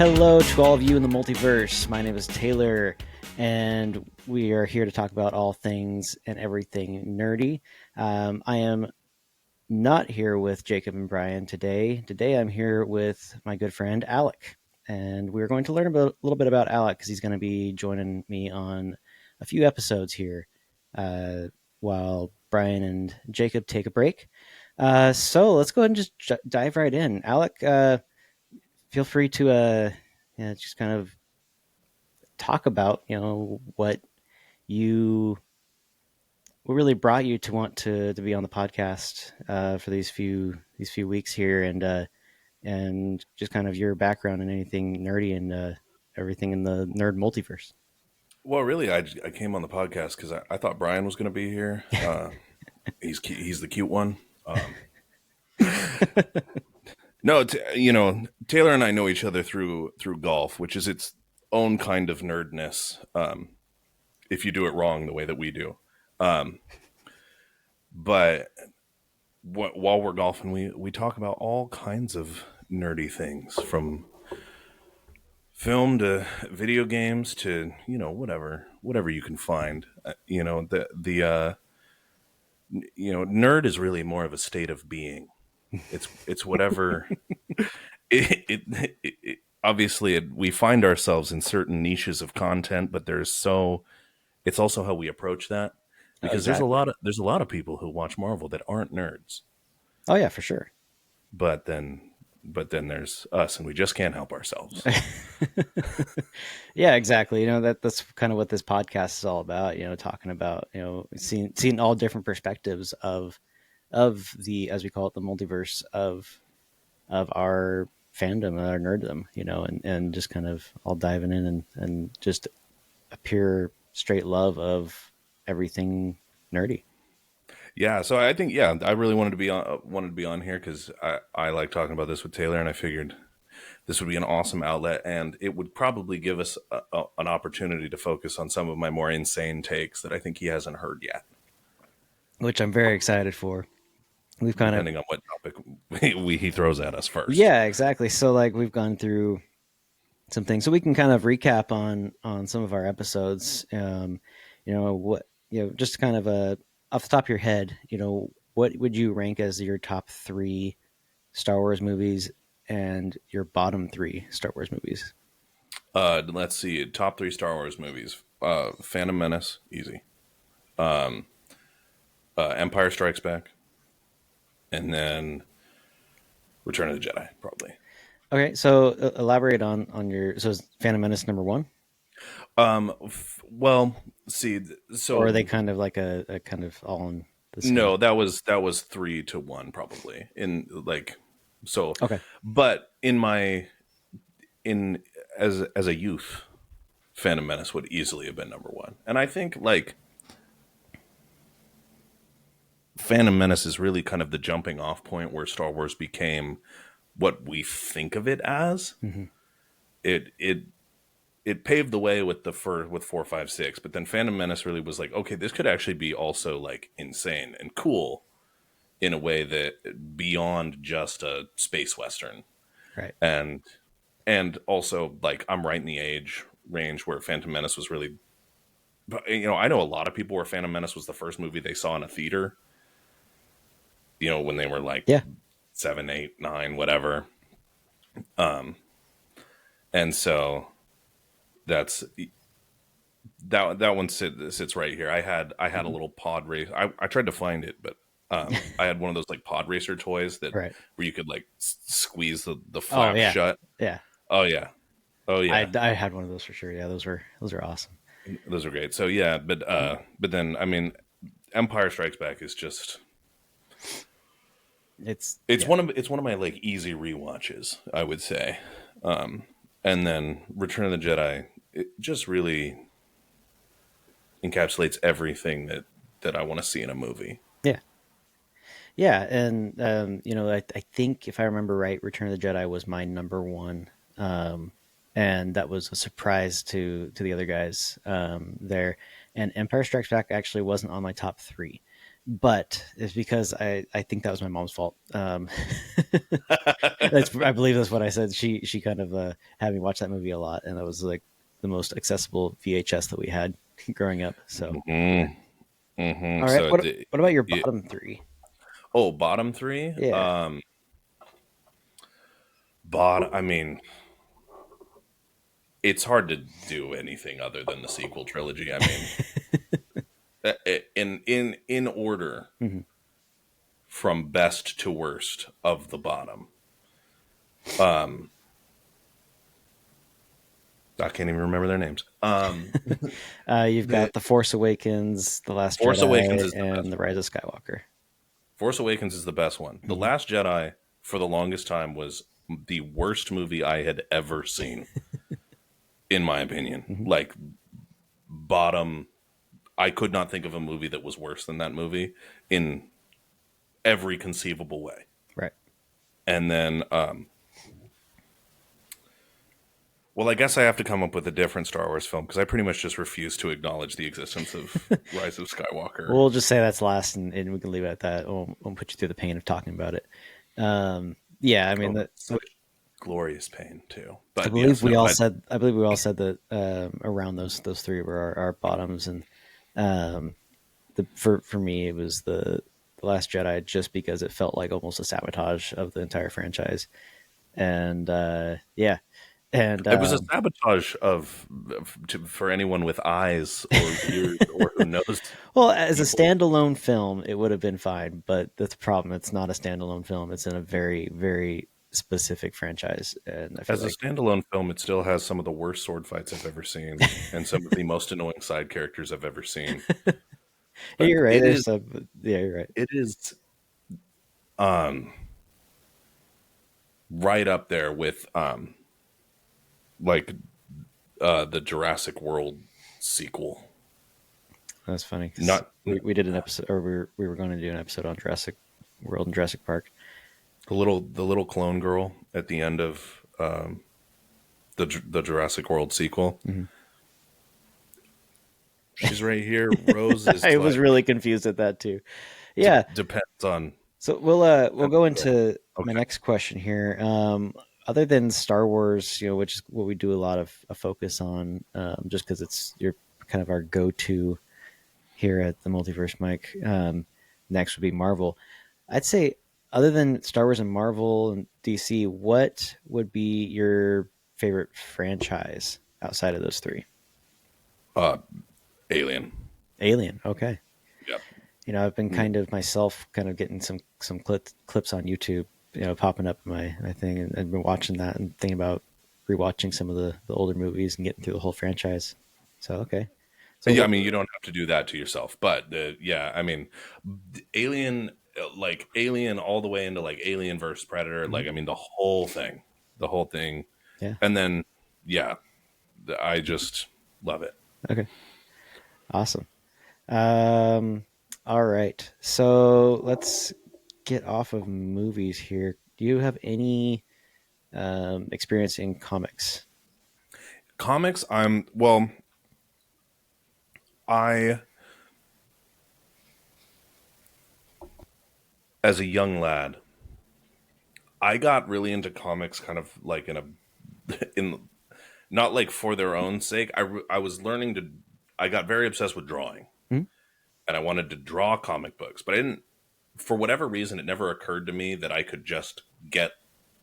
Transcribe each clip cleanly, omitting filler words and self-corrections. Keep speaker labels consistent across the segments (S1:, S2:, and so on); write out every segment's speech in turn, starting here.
S1: Hello to all of you in the multiverse. My name is Taylor, and we are here to talk about all things and everything nerdy. I am not here with Jacob and Brian today. Today I'm here with my good friend Alek, and we're going to learn a little bit about Alek because he's going to be joining me on a few episodes here while Brian and Jacob take a break. So let's go ahead and just dive right in. Alek, feel free to just kind of talk about what really brought you to want to be on the podcast for these few weeks here, and just kind of your background and anything nerdy and everything in the nerd multiverse.
S2: Well, really, I came on the podcast because I thought Brian was going to be here. He's the cute one. No, Taylor and I know each other through golf, which is its own kind of nerdness. If you do it wrong the way that we do, but while we're golfing, we talk about all kinds of nerdy things, from film to video games to whatever you can find. Nerd is really more of a state of being. It's whatever. Obviously we find ourselves in certain niches of content, but it's also how we approach that, because
S1: Exactly.
S2: there's a lot of people who watch Marvel that aren't nerds,
S1: Oh yeah, for sure.
S2: but then there's us, and we just can't help ourselves.
S1: Yeah, exactly. That's kind of what this podcast is all about. Talking about seeing all different perspectives of the, as we call it, the multiverse of our fandom, our nerddom, and just kind of all diving in and just a pure straight love of everything nerdy.
S2: Yeah, so I think I really wanted to be on here because I like talking about this with Taylor, and I figured this would be an awesome outlet, and it would probably give us an opportunity to focus on some of my more insane takes that I think he hasn't heard yet.
S1: Which I'm very excited for. We've kind of
S2: Depending on what topic he throws at us first.
S1: Yeah, exactly. So like we've gone through some things, so we can kind of recap on some of our episodes. What just kind of off the top of your head, what would you rank as your top 3 Star Wars movies and your bottom 3 Star Wars movies?
S2: Let's see. Top 3 Star Wars movies. Phantom Menace, easy. Empire Strikes Back. And then Return of the Jedi, probably.
S1: Okay, so elaborate on your. So is Phantom Menace number 1?
S2: Well, see, so
S1: Or are they kind of like a kind of all in the same?
S2: no, that was 3-1 probably, in like, so.
S1: Okay.
S2: But as a youth, Phantom Menace would easily have been number 1, and I think like Phantom Menace is really kind of the jumping off point where Star Wars became what we think of it as.
S1: Mm-hmm.
S2: It paved the way with 4, 5, 6, but then Phantom Menace really was like, okay, this could actually be also like insane and cool in a way that beyond just a space western.
S1: Right.
S2: And also, like, I'm right in the age range where Phantom Menace was really, I know a lot of people where Phantom Menace was the first movie they saw in a theater, when they were like 7, 8, 9, whatever. And so that's that one sits right here. I had a little pod race. I tried to find it, but I had one of those like pod racer toys that
S1: Right.
S2: where you could like squeeze the flap shut.
S1: Yeah.
S2: Oh yeah.
S1: I had one of those for sure. Yeah, those were awesome.
S2: Those are great. So yeah, but then I mean, Empire Strikes Back is just
S1: It's
S2: one of my like easy rewatches, I would say. And then Return of the Jedi, it just really encapsulates everything that I want to see in a movie.
S1: Yeah, and I think if I remember right, Return of the Jedi was my number 1, and that was a surprise to the other guys there. And Empire Strikes Back actually wasn't on my top 3. but it's because I think that was my mom's fault. I believe that's what I said. She kind of had me watch that movie a lot, and that was like the most accessible VHS that we had growing up. So,
S2: Mm-hmm. Mm-hmm.
S1: all right,
S2: So,
S1: what about your bottom three?
S2: oh, bottom three.
S1: Yeah.
S2: I mean, it's hard to do anything other than the sequel trilogy. I mean, in order
S1: Mhm.
S2: from best to worst of the bottom. Um, I can't even remember their names.
S1: You've
S2: The
S1: got The Force Awakens, The Last
S2: Force Awakens
S1: Jedi,
S2: is the
S1: and
S2: best
S1: The
S2: one.
S1: Rise of Skywalker.
S2: Force Awakens is the best one. The
S1: Mhm.
S2: Last Jedi, for the longest time, was the worst movie I had ever seen, in my opinion.
S1: Mhm.
S2: Like, bottom, I could not think of a movie that was worse than that movie in every conceivable way.
S1: Right.
S2: And then, well, I guess I have to come up with a different Star Wars film because I pretty much just refuse to acknowledge the existence of Rise of Skywalker.
S1: We'll just say that's last, and we can leave it at that. Won't put you through the pain of talking about it. Yeah, I mean
S2: Oh,
S1: that.
S2: such glorious pain too.
S1: I
S2: But
S1: believe
S2: yes,
S1: we
S2: no,
S1: all said. I believe we all said that around those three were our bottoms, and um, for me it was the Last Jedi, just because it felt like almost a sabotage of the entire franchise, and yeah, and
S2: it was a sabotage for anyone with eyes or ears or who knows
S1: well, as a
S2: people.
S1: standalone film, it would have been fine, but that's the problem. It's not a standalone film. It's in a very specific franchise, and I feel
S2: As a
S1: like
S2: standalone film, it still has some of the worst sword fights I've ever seen and some of the most annoying side characters I've ever seen.
S1: yeah,
S2: But
S1: you're right. There's some. Yeah, you're right.
S2: it is um right up there with like the Jurassic World sequel.
S1: That's funny because
S2: Not
S1: we did an episode, or we were going to do an episode on Jurassic World and Jurassic Park.
S2: the little clone girl at the end of the Jurassic World sequel.
S1: Mm-hmm.
S2: She's right here. Rose is
S1: I was
S2: like
S1: really confused at that too. Yeah.
S2: depends on
S1: So we'll go into my
S2: okay.
S1: next question here. Other than Star Wars, which is what we do a lot of a focus on, just because it's your kind of our go-to here at the Multiverse, Mike. Next would be Marvel. I'd say, other than Star Wars and Marvel and DC, what would be your favorite franchise outside of those three?
S2: Uh, Alien.
S1: Alien. Okay.
S2: Yep.
S1: I've been kind of myself, kind of getting some clips on YouTube, popping up in my thing, and I've been watching that and thinking about rewatching some of the older movies and getting through the whole franchise. So okay. So
S2: Yeah, I mean, you don't have to do that to yourself, but yeah, I mean, Alien, like Alien, all the way into like Alien versus Predator,
S1: mhm.
S2: like I mean, the whole thing,
S1: Yeah.
S2: and then yeah, I just love it.
S1: Okay. Awesome. Um, all right. So let's get off of movies here. Do you have any experience in comics?
S2: Comics, I as a young lad, I got really into comics, kind of like in not like for their own sake. I was learning to. I got very obsessed with drawing,
S1: Hmm?
S2: and I wanted to draw comic books, but I didn't. For whatever reason, it never occurred to me that I could just get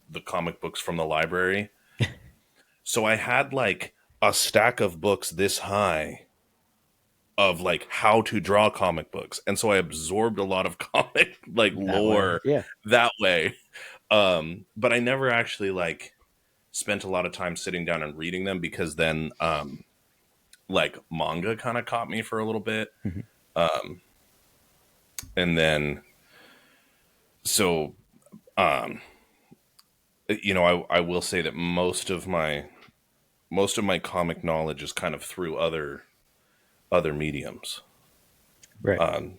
S2: the comic books from the library. So I had like a stack of books this high of like how to draw comic books. And so I absorbed a lot of comic like
S1: That way.
S2: lore
S1: Yeah.
S2: that way. But I never actually like spent a lot of time sitting down and reading them because then like manga kind of caught me for a little bit.
S1: Mhm.
S2: And then so um I will say that most of my comic knowledge is kind of through other mediums.
S1: Right.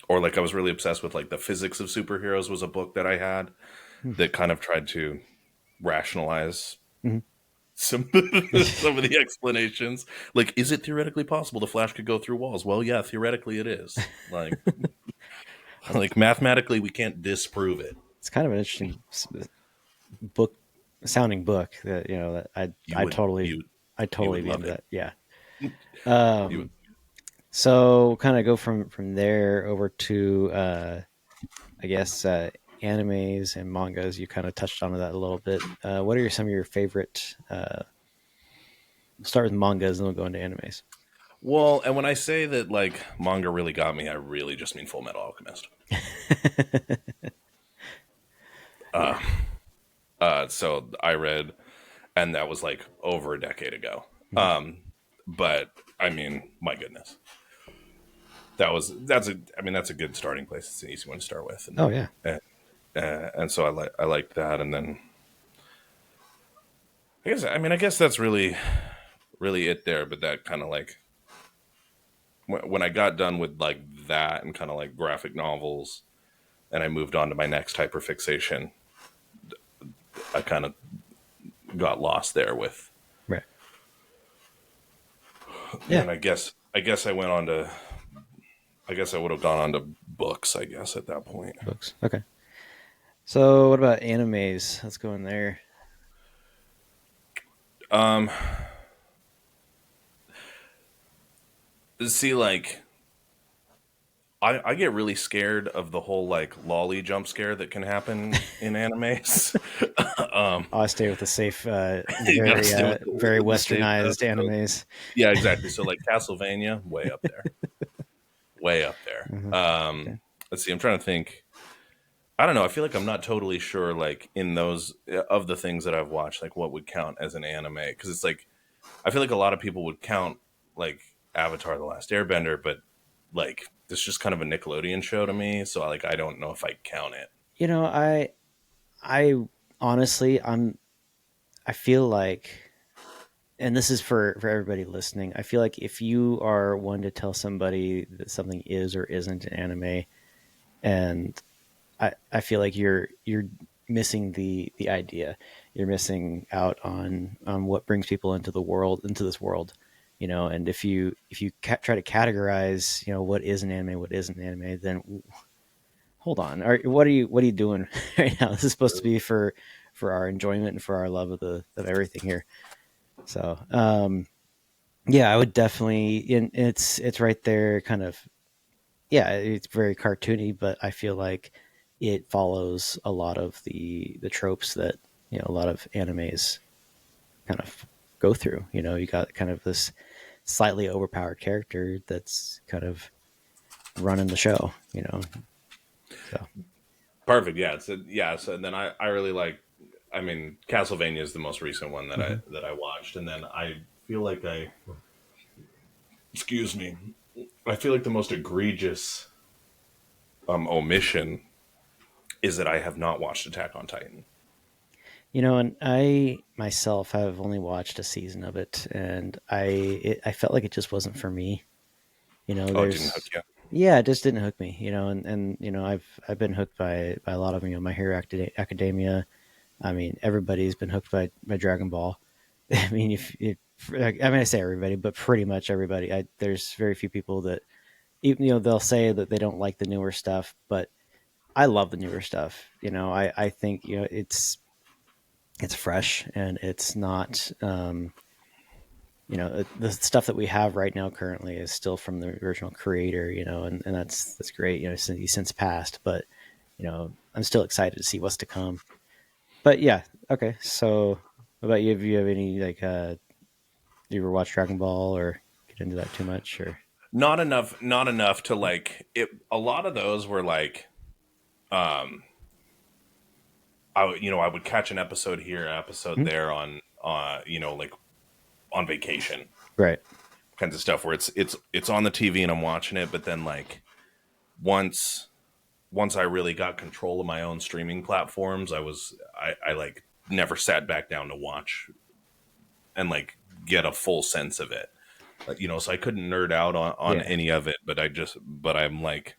S2: Or like I was really obsessed with like the physics of superheroes was a book that I had
S1: Hmm.
S2: that kind of tried to rationalize
S1: Mhm.
S2: some some of the explanations. Like, is it theoretically possible the Flash could go through walls? Well, yeah, theoretically it is. Like, like mathematically, we can't disprove it.
S1: It's kind of an interesting book sounding book that that
S2: You
S1: I
S2: would
S1: totally
S2: you
S1: I'd
S2: you
S1: totally
S2: would
S1: be
S2: love
S1: into
S2: it.
S1: that. Yeah.
S2: You would.
S1: So kind of go from there over to I guess animes and mangas. You kind of touched on that a little bit. What are some of your favorite? We'll start with mangas, and then we'll go into animes.
S2: Well, and when I say that like manga really got me, I really just mean Full Metal Alchemist.
S1: Yeah.
S2: So I read, and that was like over a decade ago.
S1: Mhm.
S2: But I mean, my goodness, that's a good starting place. It's an easy one to start with,
S1: Oh yeah.
S2: and so I liked that, and then I guess that's really it there. But that kind of like when I got done with like that and kind of like graphic novels, and I moved on to my next hyperfixation, I kind of got lost there with,
S1: Right. Yeah.
S2: and I guess I guess I would have gone on to books, I guess, at that point.
S1: Books. Okay. So what about animes? Let's go in there.
S2: Um, See, like, I get really scared of the whole like lolly jump scare that can happen in animes.
S1: I stay with the safe,
S2: You gotta stay with
S1: very
S2: the safe
S1: westernized
S2: stuff.
S1: animes.
S2: Yeah, exactly. So like Castlevania, way up there, way up there.
S1: Hmm. Okay.
S2: Let's see. I'm trying to think. I don't know. I feel like I'm not totally sure, like in those of the things that I've watched, like what would count as an anime, because it's like I feel like a lot of people would count like Avatar: The Last Airbender, but like it's just kind of a Nickelodeon show to me, so like I don't know if I count it.
S1: You know, I honestly, I feel like, and this is for everybody listening. I feel like if you are one to tell somebody that something is or isn't an anime, and I feel like you're missing the idea. You're missing out on what brings people into this world. And if you try to categorize, what is an anime, what isn't an anime, then hold on. What are you doing right now? This is supposed to be for our enjoyment and for our love of everything here. So yeah, I would definitely. And it's right there, kind of. Yeah, it's very cartoony, but I feel like it follows a lot of the tropes that a lot of animes kind of go through. You got kind of this slightly overpowered character that's kind of running the show. So
S2: Perfect. Yeah. Yeah. So then I really like. I mean, Castlevania is the most recent one that I
S1: mhm.
S2: that I watched, and then I feel like excuse me, I feel like the most egregious omission is that I have not watched Attack on Titan.
S1: And I myself have only watched a season of it, and I felt like it just wasn't for me.
S2: Oh, it didn't hook
S1: There's
S2: you.
S1: Yeah, it just didn't hook me. And I've been hooked by a lot of My Hero Academia. I mean, everybody's been hooked by Dragon Ball. I mean, I say everybody, but pretty much everybody. There's very few people that even they'll say that they don't like the newer stuff, but I love the newer stuff. I think it's fresh and it's not. The stuff that we have right now currently is still from the original creator. And that's great. He's since passed, but I'm still excited to see what's to come. But yeah, okay. So, what about you? Have you have any like do you ever watch Dragon Ball or get into that too much or?
S2: Not enough. Not enough to like it. A lot of those were like, I would catch an episode here, an episode
S1: Hmm?
S2: there on, like on vacation
S1: Right.
S2: kinds of stuff where it's on the TV and I'm watching it, but then like once once I really got control of my own streaming platforms, I like never sat back down to watch and like get a full sense of it. So I couldn't nerd out on
S1: Yeah.
S2: any of it, but I'm like,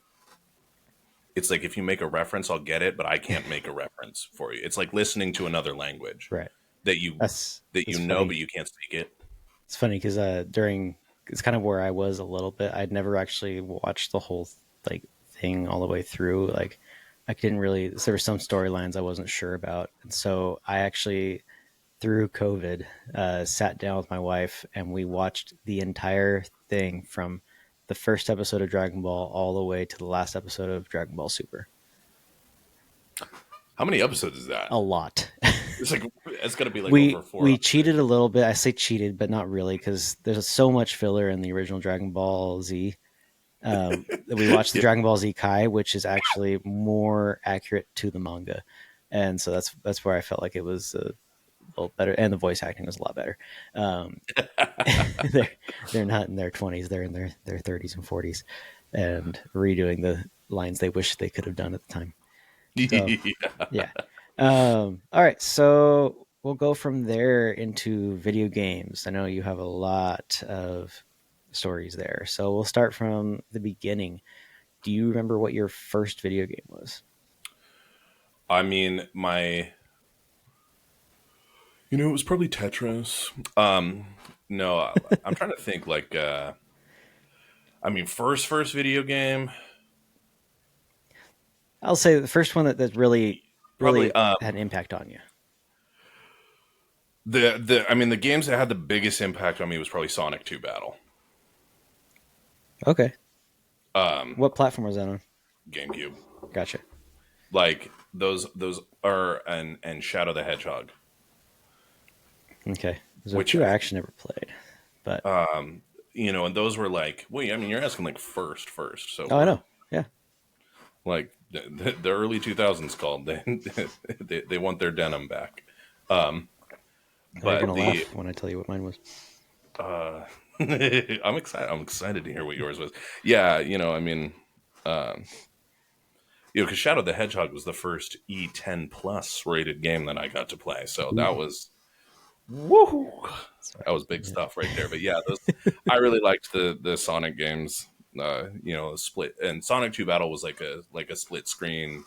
S2: it's like if you make a reference, I'll get it, but I can't make a reference for you. It's like listening to another language.
S1: Right.
S2: that you that
S1: That's
S2: you know, but
S1: funny.
S2: you can't speak it.
S1: It's funny because during it's kind of where I was a little bit. I'd never actually watched the whole like thing all the way through. Like I didn't really. There were some storylines I wasn't sure about, and so I actually through COVID sat down with my wife and we watched the entire thing from the first episode of Dragon Ball all the way to the last episode of Dragon Ball Super.
S2: How many episodes is
S1: A
S2: that?
S1: lot.
S2: It's like it's gonna be like over
S1: we
S2: 400.
S1: we cheated a little bit. I say cheated, but not really, because there's so much filler in the original Dragon Ball Z. We watched the
S2: Yeah.
S1: Dragon Ball Z Kai, which is actually more accurate to the manga, and so that's where I felt like it was a little better, and the voice acting was a lot better. Um, they're they're not in their 20s; they're in their 30s and 40s, and redoing the lines they wish they could have done at the time. So
S2: Yeah.
S1: yeah. All right, so we'll go from there into video games. I know you have a lot of stories there, so we'll start from the beginning. Do you remember what your first video game was?
S2: I mean, my it was probably Tetris. No, I'm trying to think. Like, I mean, first video game,
S1: I'll say the first one that really
S2: probably
S1: had an impact on you.
S2: the I mean, the games that had the biggest impact on me was probably Sonic 2 Battle,
S1: Okay. What platform was that on?
S2: GameCube.
S1: Gotcha.
S2: Like those are and Shadow the Hedgehog,
S1: Okay. Those are
S2: which
S1: two I actually never played, but
S2: and those were like, wait, I mean, you're asking like first, so
S1: oh, I
S2: we're
S1: know. Yeah,
S2: like the early 2000s called they want their denim back.
S1: you're
S2: But
S1: gonna laugh when I tell you what mine was.
S2: I'm excited to hear what yours was. Yeah, I mean, because Shadow the Hedgehog was the first E10 plus rated game that I got to play, so that
S1: Ooh,
S2: was woohoo.
S1: sorry.
S2: That was big
S1: Yeah.
S2: stuff right there. But yeah, those I really liked the Sonic games. Split and Sonic 2 Battle was like a split screen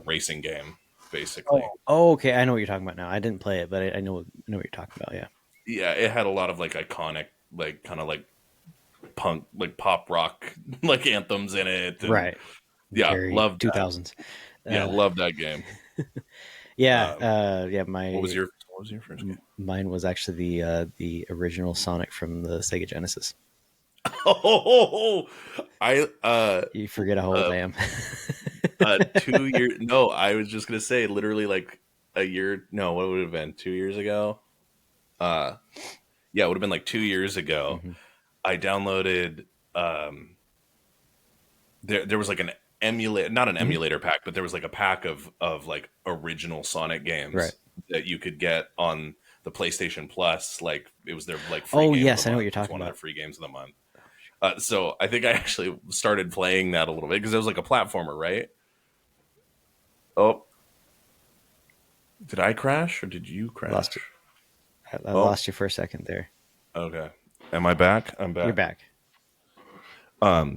S2: racing game, basically.
S1: Oh, okay. I know what you're talking about now. I didn't play it, but I know what you're talking about. Yeah.
S2: Yeah, it had a lot of like iconic, like kind of like punk, like pop rock, like anthems in it, and
S1: Right.
S2: yeah,
S1: Very
S2: loved that.
S1: 2000s.
S2: Yeah,
S1: Uh,
S2: loved that game.
S1: yeah.
S2: Um,
S1: Yeah.
S2: what was your first game?
S1: Mine was actually the original Sonic from the Sega Genesis.
S2: Oh, I
S1: You forget how old
S2: uh
S1: I am.
S2: 2 years. No, I was just gonna say literally like a year. No, what would it have been? 2 years ago. Uh, yeah, it would have been like 2 years ago.
S1: Hmm.
S2: I downloaded. Um, there was like an emulator, not an
S1: Hmm.
S2: emulator pack, but there was like a pack of like original Sonic
S1: Right.
S2: games that you could get on the PlayStation Plus. Like it was their like free
S1: Oh
S2: game of the
S1: yes, I know what
S2: month.
S1: you're
S2: It was
S1: talking
S2: one of their
S1: about.
S2: free games of the month. So I think I actually started playing that a little bit because it was like a platformer, right? Oh, did I crash or did you
S1: Lost you.
S2: crash?
S1: I
S2: Oh,
S1: lost you for a second there.
S2: okay. Am I back? I'm
S1: You're
S2: back.
S1: back.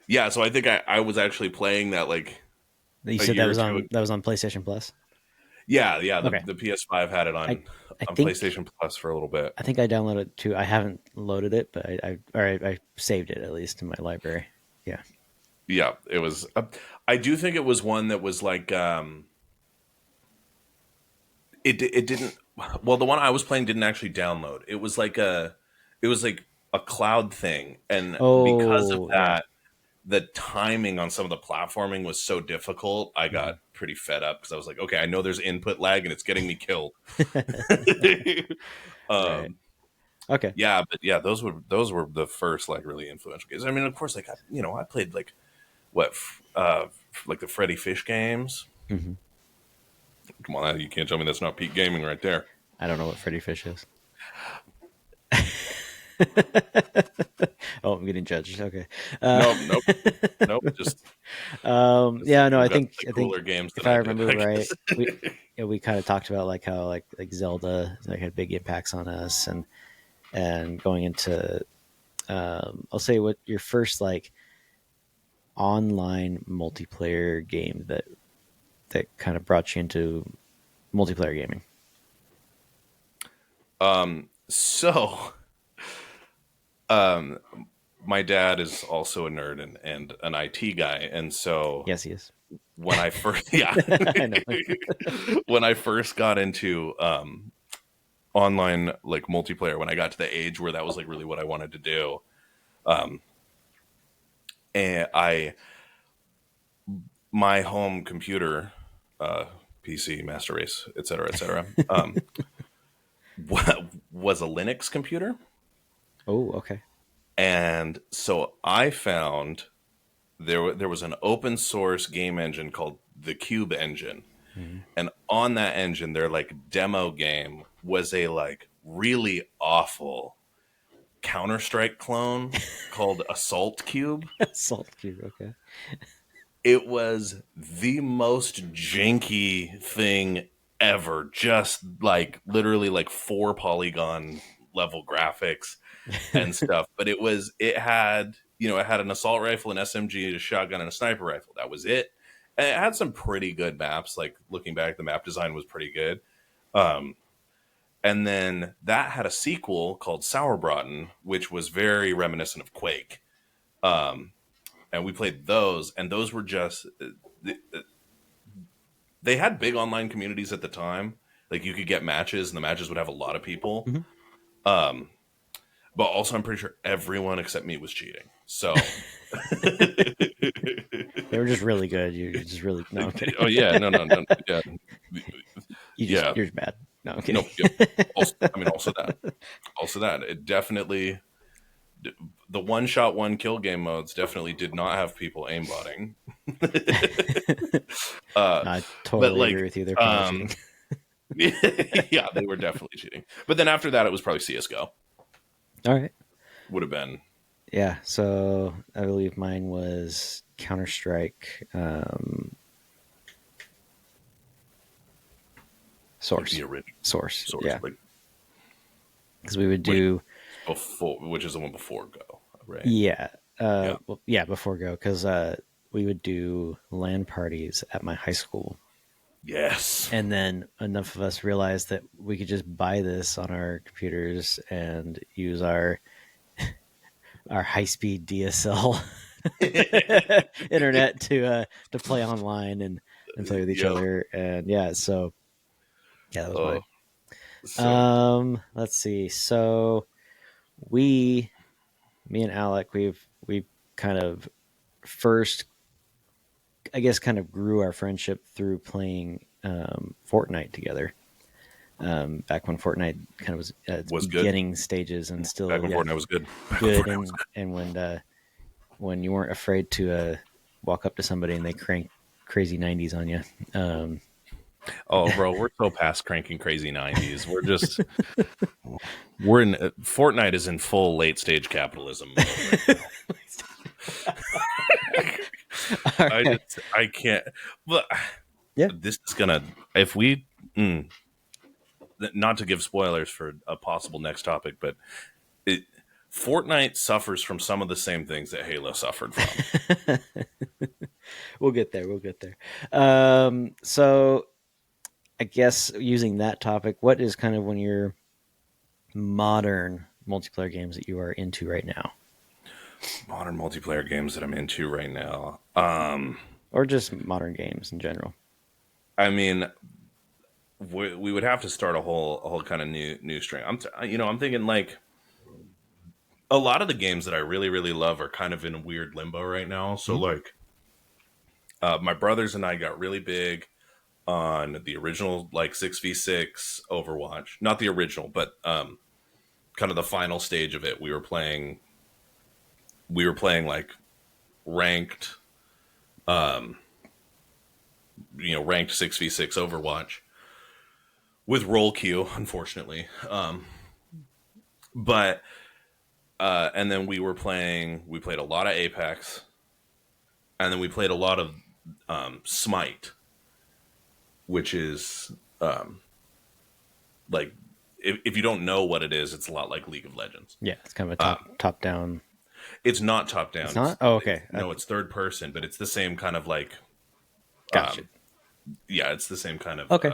S2: Yeah, so I think I was actually playing that like
S1: You
S2: a
S1: said that
S2: year or
S1: was
S2: two.
S1: on PlayStation Plus.
S2: Yeah. The,
S1: Okay.
S2: the PS5 had it
S1: I I
S2: on
S1: think
S2: PlayStation Plus for a little bit.
S1: I think I downloaded it too. I haven't loaded it, but I saved it at least in my library. Yeah.
S2: Yeah, it was. I do think it was one that was like it didn't. Well, the one I was playing didn't actually download. It was like a cloud thing, and because of
S1: Oh yeah.
S2: that, the timing on some of the platforming was so difficult. I got
S1: Mhm.
S2: pretty fed up because I was like, okay, I know there's input lag and it's getting me killed.
S1: Right.
S2: um,
S1: Okay.
S2: yeah, but yeah, those were the first like really influential games. I mean, of course, like I played like like the Freddy Fish games.
S1: Hmm.
S2: Come on, you can't tell me that's not peak gaming right there.
S1: I don't know what Freddy Fish is. Oh, I'm getting judged. Okay. Uh,
S2: Nope. Just
S1: yeah. No,
S2: we've
S1: I
S2: got
S1: think
S2: like
S1: I think
S2: cooler games
S1: if
S2: than
S1: I
S2: I did,
S1: remember
S2: I
S1: right,
S2: guess.
S1: we kind of talked about like how like Zelda like had big impacts on us, and going into I'll say what your first like online multiplayer game that kind of brought you into multiplayer gaming.
S2: So, um, my dad is also a nerd and an IT guy, and so
S1: Yes, he is.
S2: when I first, yeah,
S1: I know.
S2: when I first got into online like multiplayer, when I got to the age where that was like really what I wanted to do, and my home computer, uh, PC, Master Race, et cetera, was a Linux computer.
S1: Oh, okay.
S2: And so I found there was an open source game engine called the Cube engine.
S1: Mhm.
S2: And on that engine, their like demo game was a like really awful Counter-Strike clone called Assault Cube.
S1: Salt cube. Okay.
S2: It was the most janky thing ever. Just like literally like 4 polygon level graphics and stuff. But it had, it had an assault rifle, an SMG, a shotgun, and a sniper rifle. That was it. And it had some pretty good maps. Like looking back, the map design was pretty good. Um, and then that had a sequel called Sauerbraten, which was very reminiscent of Quake. Um, and we played those, and those were just they had big online communities at the time. Like you could get matches, and the matches would have a lot of people.
S1: Mhm.
S2: Um, but also, I'm pretty sure everyone except me was cheating. So,
S1: They were just really good. You're just really no. I'm kidding.
S2: oh yeah, no, yeah, yeah,
S1: You're just bad. No, I'm kidding.
S2: no, yeah. Also, I mean, also that it definitely the one shot one kill game modes definitely did not have people aimbotting.
S1: I
S2: But
S1: totally agree
S2: like,
S1: with you. They're probably cheating.
S2: yeah, they were definitely cheating. But then after that, it was probably CS:GO.
S1: All right.
S2: Would have been
S1: Yeah. So I believe mine was Counter Strike
S2: like
S1: Source.
S2: the original
S1: Source.
S2: source.
S1: Yeah.
S2: Like,
S1: Because we would
S2: wait,
S1: do.
S2: before, which is the one before Go, right?
S1: Yeah.
S2: Yeah.
S1: Well, yeah. Before Go, because we would do LAN parties at my high school.
S2: Yes.
S1: And then enough of us realized that we could just buy this on our computers and use our high speed DSL internet to play online and play with each
S2: Yep.
S1: other. And yeah, so yeah, that was
S2: Oh,
S1: mine.
S2: so
S1: Let's see. So we, me and Alec, we've kind of first, I guess, kind of grew our friendship through playing Fortnite together. Back when Fortnite kind of was at its
S2: was good.
S1: beginning stages and
S2: Back
S1: still,
S2: when
S1: yeah,
S2: Fortnite was good. Back when
S1: good.
S2: Fortnite was
S1: And when you weren't afraid to walk up to somebody and they crank crazy 90s on you.
S2: Oh, bro, we're so past cranking crazy 90s. We're in Fortnite is in full late stage capitalism mode right now.
S1: All right.
S2: I can't. But
S1: Yeah.
S2: this is gonna if we not to give spoilers for a possible next topic, but it, Fortnite suffers from some of the same things that Halo suffered from.
S1: We'll get there. We'll get there. So I guess using that topic, what is kind of one of your modern multiplayer games that you are into right now?
S2: Modern multiplayer games that I'm into right now.
S1: Or just modern games in general?
S2: I mean, we would have to start a whole kind of new string. I'm thinking like a lot of the games that I really love are kind of in a weird limbo right now. So
S1: Mhm.
S2: like, my brothers and I got really big on the original like 6v6 Overwatch, not the original, but kind of the final stage of it. We were playing like ranked, ranked 6v6 Overwatch with roll queue, unfortunately. But and then we played a lot of Apex, and then we played a lot of Smite, which is like if you don't know what it is, it's a lot like League of Legends.
S1: Yeah, it's kind of a top down.
S2: It's not top
S1: It's
S2: down.
S1: not. Oh, okay.
S2: No, it's third person, but it's the same kind of like
S1: Gotcha.
S2: yeah, it's the same kind of
S1: Okay.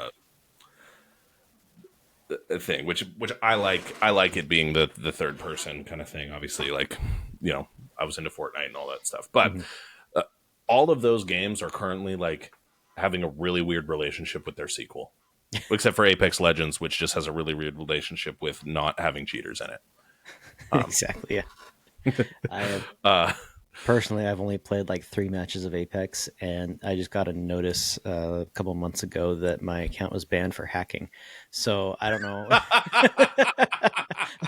S2: thing, which I like. I like it being the third person kind of thing. Obviously, like, I was into Fortnite and all that stuff, but
S1: Mm-hmm.
S2: uh, all of those games are currently like having a really weird relationship with their sequel, except for Apex Legends, which just has a really weird relationship with not having cheaters in it.
S1: Exactly. Yeah. I have
S2: Uh,
S1: Personally, I've only played like 3 matches of Apex, and I just got a notice a couple months ago that my account was banned for hacking. So I don't know.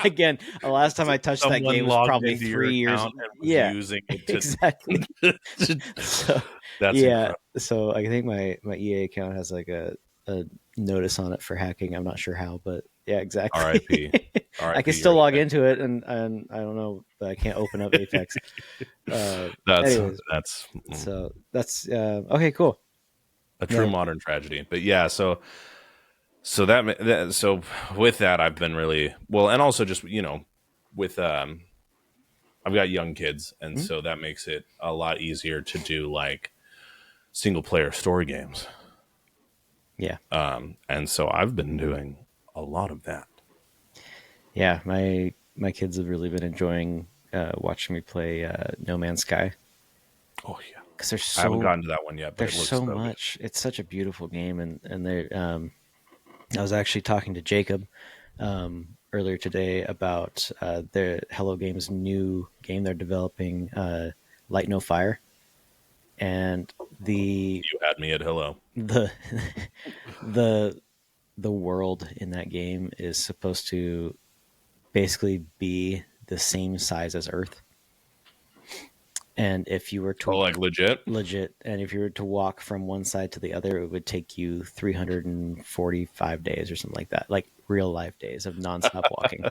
S1: Again, the last time I touched that
S2: Someone
S1: game was
S2: logged
S1: probably
S2: into your
S1: 3 years.
S2: account and was
S1: Yeah,
S2: using it to.
S1: exactly. So
S2: That's
S1: yeah,
S2: incredible.
S1: so I think my EA account has like a notice on it for hacking. I'm not sure how, but yeah, exactly.
S2: R.I.P.
S1: I can
S2: R.I.P.
S1: still
S2: You're
S1: log
S2: dead.
S1: into it, and I don't know, but I can't open up Apex. Uh,
S2: That's
S1: Anyways,
S2: that's
S1: so that's okay, cool.
S2: a true
S1: Yeah.
S2: modern tragedy. But yeah, so with that, I've been really well, and also just with I've got young kids, and
S1: Mhm.
S2: so that makes it a lot easier to do like single player story games.
S1: Yeah.
S2: And so I've been doing a lot of that.
S1: Yeah. My kids have really been enjoying watching me play No Man's Sky
S2: Oh yeah,
S1: because
S2: I haven't gotten to that one yet, but
S1: there's
S2: it looks
S1: so
S2: so good.
S1: much. It's such a beautiful game, and they I was actually talking to Jacob earlier today about the Hello Games new game they're developing, Light No Fire, and the
S2: You had me at hello.
S1: the the the world in that game is supposed to basically be the same size as Earth. And if you were
S2: Oh,
S1: to
S2: like legit.
S1: legit, and if you were to walk from one side to the other, it would take you 345 days or something like that, like real life days of nonstop walking.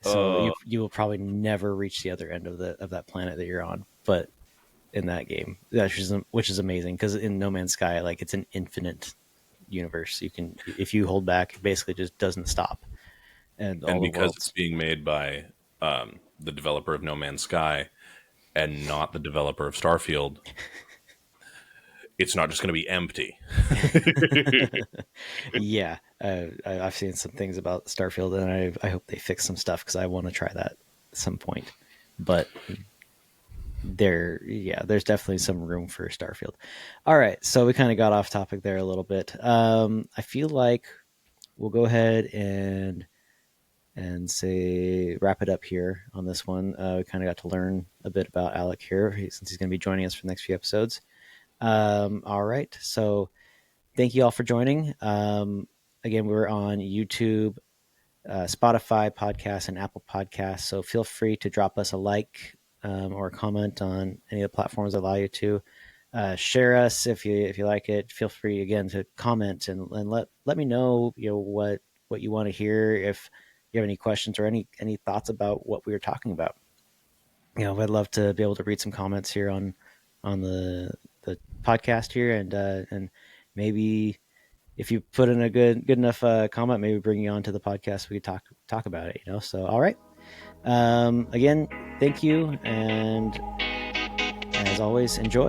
S1: So
S2: Uh,
S1: you will probably never reach the other end of that planet that you're on. But in that game, which is amazing because in No Man's Sky, like it's an infinite universe. You can, if you hold back, it basically just doesn't stop, and all
S2: and
S1: the
S2: because it's
S1: worlds.
S2: being made by the developer of No Man's Sky and not the developer of Starfield, it's not just going to be empty.
S1: Yeah, I've seen some things about Starfield, and I hope they fix some stuff because I want to try that at some point. But there's definitely some room for Starfield. All right, so we kind of got off topic there a little bit. I feel like we'll go ahead and say wrap it up here on this one. We kind of got to learn a bit about Alec here since he's going to be joining us for the next few episodes. All right, so thank you all for joining. Again, we're on YouTube, Spotify podcasts, and Apple Podcasts. So feel free to drop us a like or a comment on any of the platforms that allow you to. Share us if you like it. Feel free again to comment and let me know what you want to hear. If you have any questions or any thoughts about what we were talking about, I'd love to be able to read some comments here on the podcast here, and maybe if you put in a good enough comment, maybe bring you on to the podcast. We could talk about it. So all right. Again, thank you, and as always, enjoy.